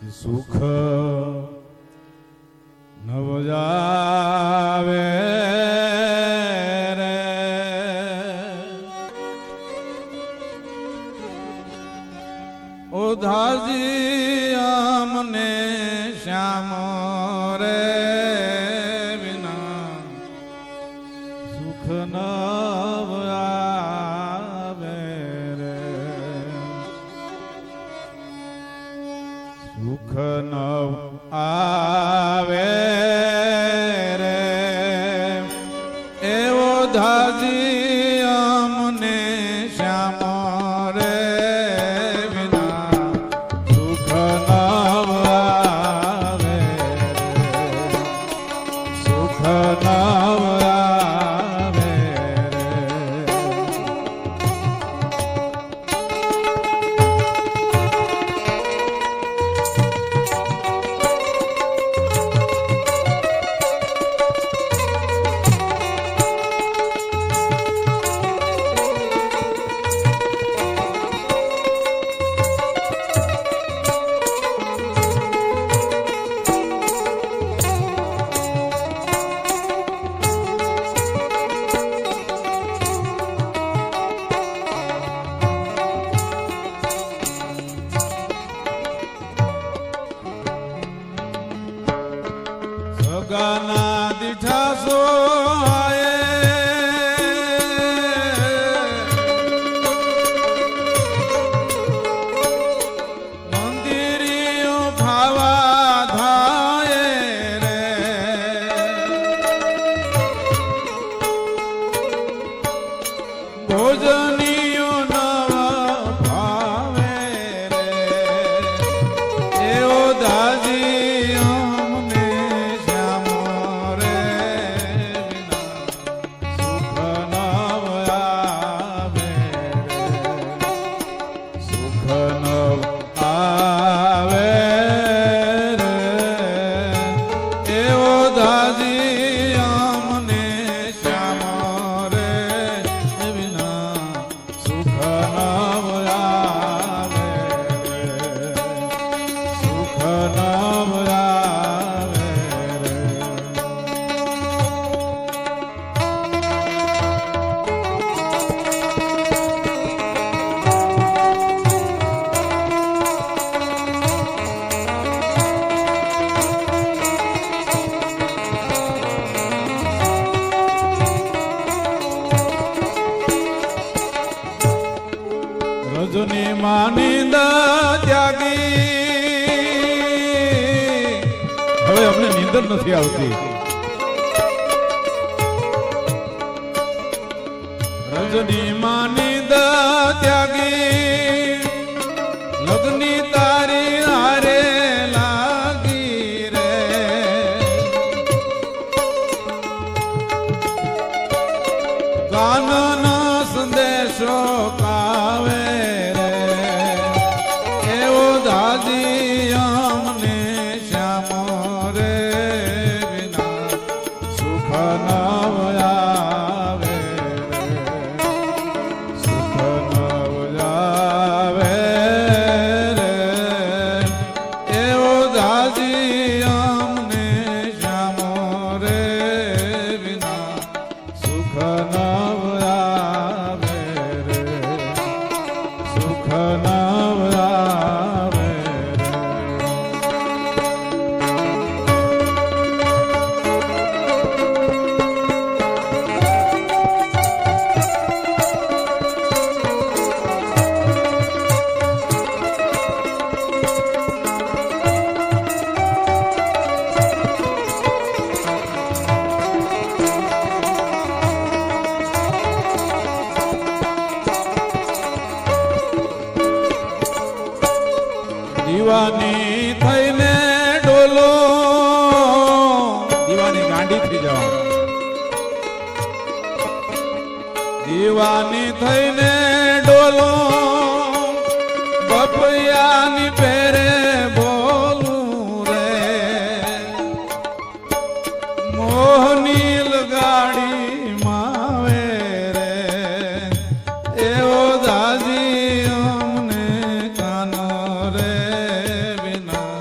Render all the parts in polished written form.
સુખ નવ જાવે રે ઓધાજી અમને શ્યામ રે વિના સુખ નવ આવે રે સુખ નવ આવે રે એવો ધાજી અમને શ્યામ રે વિના સુખ નવ આવે સુખ નવ આવે સગાના દીઠા સોહાએ મંદિરીઓ ભાવા ધાયે રે ભોજનીઓ નવા ભાવે રે એવો દાજી રજની માનિંદ ત્યાગી હવે અમને નીંદર નથી આવતી રજની માનિંદ ત્યાગી લગ્ની તારી હારે લાગી રે કાનનો સંદેશો કાવે દાદી અમને શ્યામ રે વિના સુખ નવ આવે સુખ નવ આવે રે એવો દાદી અમને શ્યામ રે વિના સુખ નવ આવે રે સુખ નવ દીવાની થઈને ડોલો દીવાની ગાંડી થઈ જાવ દીવાની થઈને ડોલો બપૈયાની પેરે બોલું રે મોહની લગાડી માવે રે એવો દાદી અમને કાનો રે વિના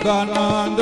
સખાનંદ